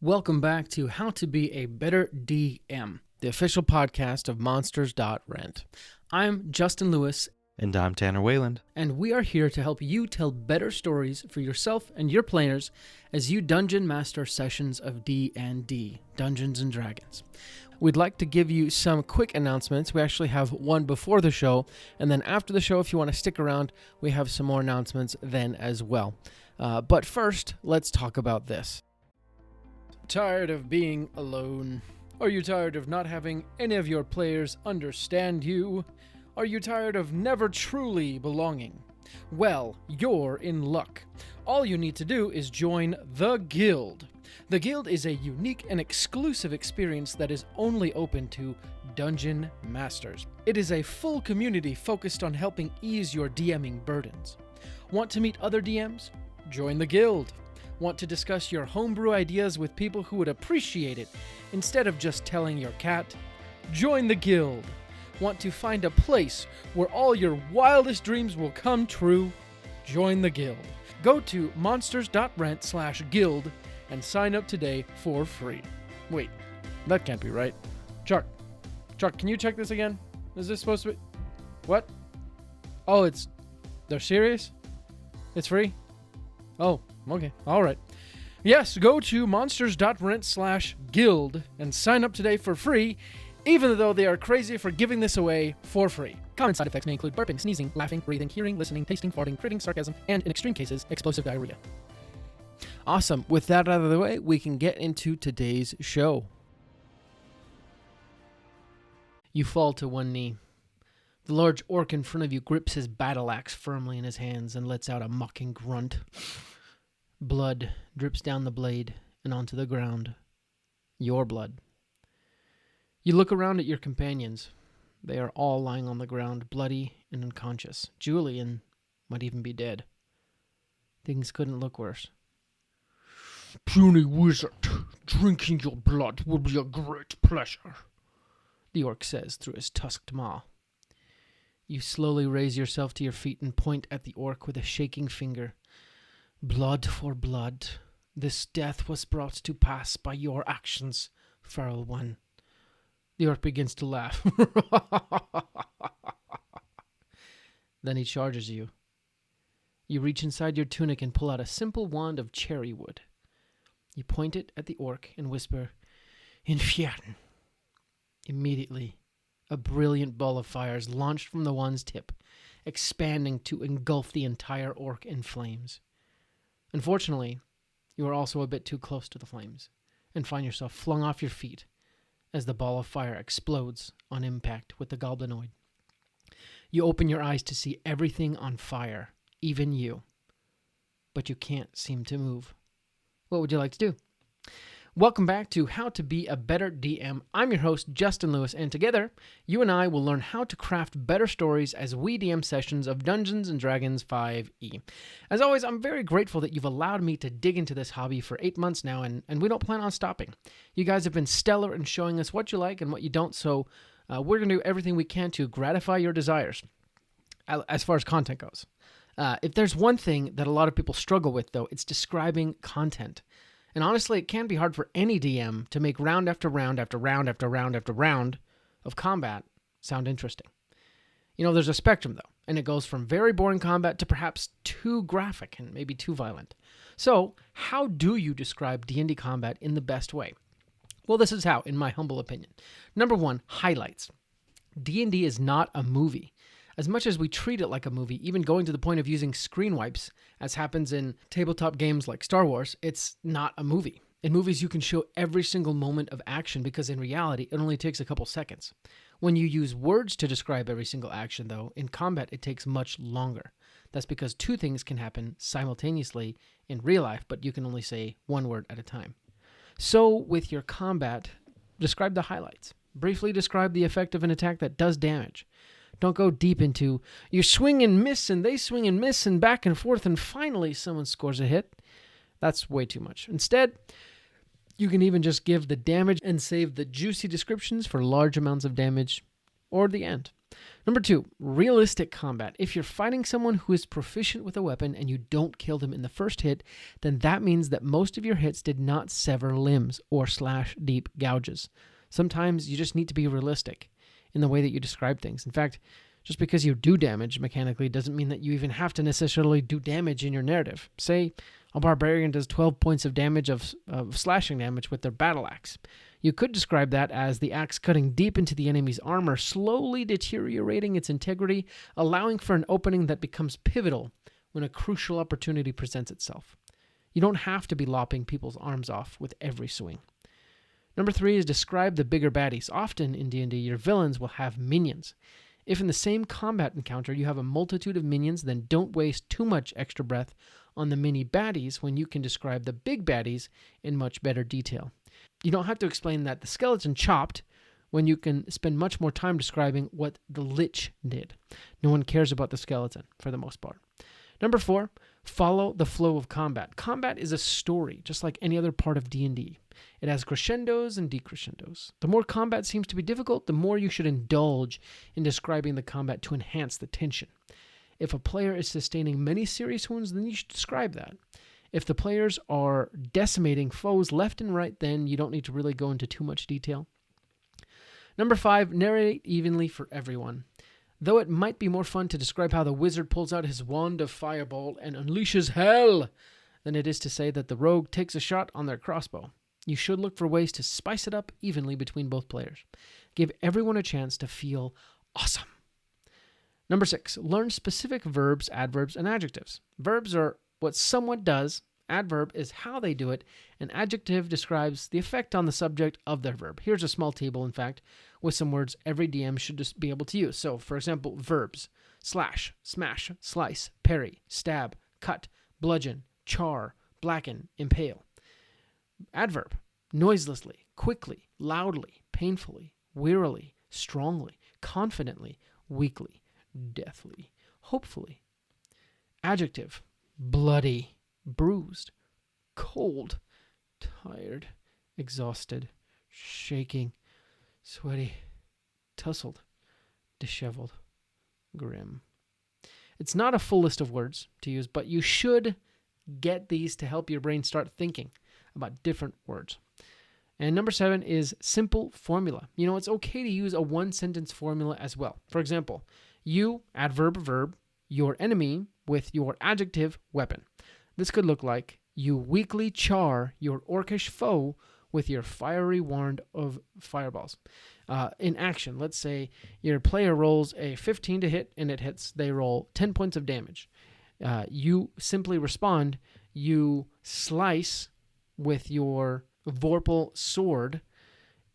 Welcome back to How to Be a Better DM, the official podcast of Monsters.rent. I'm Justin Lewis. And I'm Tanner Wayland. And we are here to help you tell better stories for yourself and your players as you dungeon master sessions of D&D, Dungeons & Dragons. We'd like to give you some quick announcements. We actually have one before the show, and then after the show, if you want to stick around, we have some more announcements then as well. But first, let's talk about this. Tired of being alone? Are you tired of not having any of your players understand you? Are you tired of never truly belonging? Well, you're in luck. All you need to do is join the Guild. The Guild is a unique and exclusive experience that is only open to Dungeon Masters. It is a full community focused on helping ease your DMing burdens. Want to meet other DMs? Join the Guild. Want to discuss your homebrew ideas with people who would appreciate it instead of just telling your cat? Join the Guild. Want to find a place where all your wildest dreams will come true? Join the Guild. Go to monsters.rent/guild and sign up today for free. Wait, that can't be right. Chuck, can you check this again? Is this supposed to be... What? Oh, they're serious? It's free? Oh, okay. All right. Yes, go to monsters.rent/guild and sign up today for free, even though they are crazy for giving this away for free. Common side effects may include burping, sneezing, laughing, breathing, hearing, listening, tasting, farting, critting, sarcasm, and in extreme cases, explosive diarrhea. Awesome. With that out of the way, we can get into today's show. You fall to one knee. The large orc in front of you grips his battle axe firmly in his hands and lets out a mocking grunt. Blood drips down the blade and onto the ground. Your blood. You look around at your companions. They are all lying on the ground, bloody and unconscious. Julian might even be dead. Things couldn't look worse. Puny wizard, drinking your blood will be a great pleasure, the orc says through his tusked maw. You slowly raise yourself to your feet and point at the orc with a shaking finger. Blood for blood. This death was brought to pass by your actions, feral one. The orc begins to laugh. Then he charges you. You reach inside your tunic and pull out a simple wand of cherry wood. You point it at the orc and whisper, Infiern. Immediately, a brilliant ball of fire is launched from the wand's tip, expanding to engulf the entire orc in flames. Unfortunately, you are also a bit too close to the flames and find yourself flung off your feet as the ball of fire explodes on impact with the goblinoid. You open your eyes to see everything on fire, even you, but you can't seem to move. What would you like to do? Welcome back to How to Be a Better DM. I'm your host, Justin Lewis, and together, you and I will learn how to craft better stories as we DM sessions of Dungeons & Dragons 5e. As always, I'm very grateful that you've allowed me to dig into this hobby for 8 months now, and we don't plan on stopping. You guys have been stellar in showing us what you like and what you don't, so we're going to do everything we can to gratify your desires as far as content goes. If there's one thing that a lot of people struggle with, though, it's describing content. And honestly, it can be hard for any DM to make round after round after round after round after round of combat sound interesting. You know, there's a spectrum, though, and it goes from very boring combat to perhaps too graphic and maybe too violent. So, how do you describe D&D combat in the best way? Well, this is how, in my humble opinion. Number one, highlights. D&D is not a movie. As much as we treat it like a movie, even going to the point of using screen wipes, as happens in tabletop games like Star Wars, it's not a movie. In movies, you can show every single moment of action because in reality, it only takes a couple seconds. When you use words to describe every single action, though, in combat, it takes much longer. That's because two things can happen simultaneously in real life, but you can only say one word at a time. So, with your combat, describe the highlights. Briefly describe the effect of an attack that does damage. Don't go deep into, you swing and miss, and they swing and miss, and back and forth, and finally someone scores a hit. That's way too much. Instead, you can even just give the damage and save the juicy descriptions for large amounts of damage or the end. Number 2, realistic combat. If you're fighting someone who is proficient with a weapon and you don't kill them in the first hit, then that means that most of your hits did not sever limbs or slash deep gouges. Sometimes you just need to be realistic in the way that you describe things. In fact, just because you do damage mechanically doesn't mean that you even have to necessarily do damage in your narrative. Say a barbarian does 12 points of damage of slashing damage with their battle axe. You could describe that as the axe cutting deep into the enemy's armor, slowly deteriorating its integrity, allowing for an opening that becomes pivotal when a crucial opportunity presents itself. You don't have to be lopping people's arms off with every swing. Number 3 is describe the bigger baddies. Often in D&D, your villains will have minions. If in the same combat encounter you have a multitude of minions, then don't waste too much extra breath on the mini baddies when you can describe the big baddies in much better detail. You don't have to explain that the skeleton chopped when you can spend much more time describing what the lich did. No one cares about the skeleton for the most part. Number 4, follow the flow of combat. Combat is a story, just like any other part of D&D. It has crescendos and decrescendos. The more combat seems to be difficult, the more you should indulge in describing the combat to enhance the tension. If a player is sustaining many serious wounds, then you should describe that. If the players are decimating foes left and right, then you don't need to really go into too much detail. Number 5, narrate evenly for everyone. Though it might be more fun to describe how the wizard pulls out his wand of fireball and unleashes hell than it is to say that the rogue takes a shot on their crossbow. You should look for ways to spice it up evenly between both players. Give everyone a chance to feel awesome. Number 6, learn specific verbs, adverbs, and adjectives. Verbs are what someone does, adverb is how they do it, and adjective describes the effect on the subject of their verb. Here's a small table, in fact, with some words every DM should just be able to use. So, for example, verbs: slash, smash, slice, parry, stab, cut, bludgeon, char, blacken, impale. Adverb: noiselessly, quickly, loudly, painfully, wearily, strongly, confidently, weakly, deathly, hopefully. Adjective: bloody, bruised, cold, tired, exhausted, shaking, sweaty, tousled, disheveled, grim. It's not a full list of words to use, but you should get these to help your brain start thinking about different words. And number 7 is simple formula. It's okay to use a one-sentence formula as well. For example, you, adverb, verb, your enemy with your adjective, weapon. This could look like, you weakly char your orcish foe with your fiery wand of fireballs. In action, let's say your player rolls a 15 to hit and it hits. They roll 10 points of damage. You simply respond, you slice with your vorpal sword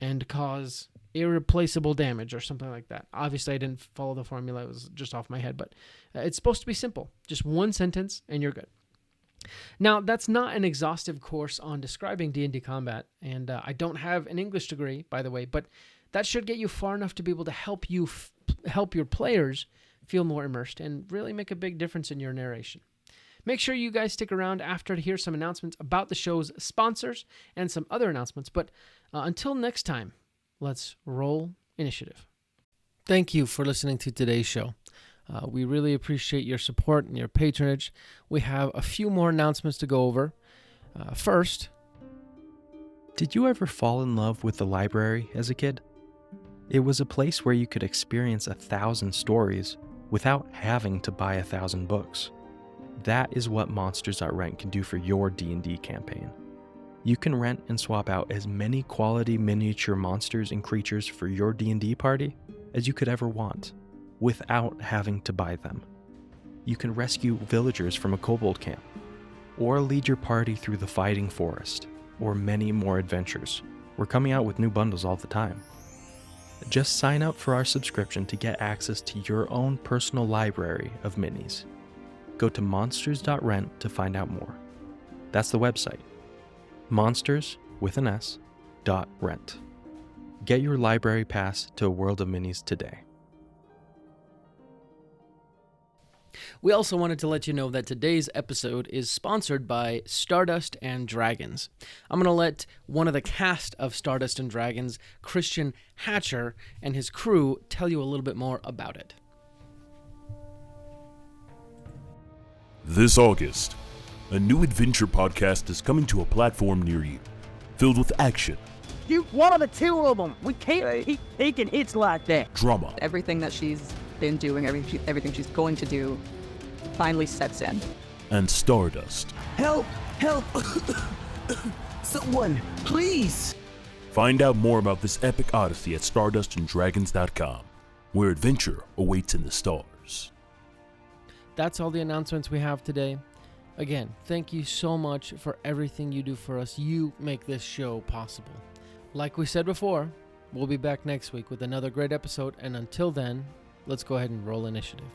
and cause irreplaceable damage or something like that. Obviously, I didn't follow the formula. It was just off my head, but it's supposed to be simple. Just one sentence and you're good. Now, that's not an exhaustive course on describing D&D combat, and I don't have an English degree, by the way, but that should get you far enough to be able to help you help your players feel more immersed and really make a big difference in your narration. Make sure you guys stick around after to hear some announcements about the show's sponsors and some other announcements, but until next time, let's roll initiative. Thank you for listening to today's show. We really appreciate your support and your patronage. We have a few more announcements to go over. First, did you ever fall in love with the library as a kid? It was a place where you could experience 1,000 stories without having to buy 1,000 books. That is what Monsters.rent can do for your D&D campaign. You can rent and swap out as many quality miniature monsters and creatures for your D&D party as you could ever want, without having to buy them. You can rescue villagers from a kobold camp, or lead your party through the fighting forest, or many more adventures. We're coming out with new bundles all the time. Just sign up for our subscription to get access to your own personal library of minis. Go to monsters.rent to find out more. That's the website. Monsters, with an S, .rent. Get your library pass to a world of minis today. We also wanted to let you know that today's episode is sponsored by Stardust and Dragons. I'm going to let one of the cast of Stardust and Dragons, Christian Hatcher, and his crew tell you a little bit more about it. This August, a new adventure podcast is coming to a platform near you, filled with action, You one of the two of them. We can't keep taking hits like that. drama, Everything that she's been doing, everything she's going to do, finally sets in. and stardust. Help! Help! Someone, please! Find out more about this epic odyssey at stardustanddragons.com, where adventure awaits in the stars. That's all the announcements we have today. Again, thank you so much for everything you do for us. You make this show possible. Like we said before, we'll be back next week with another great episode, and until then, let's go ahead and roll initiative.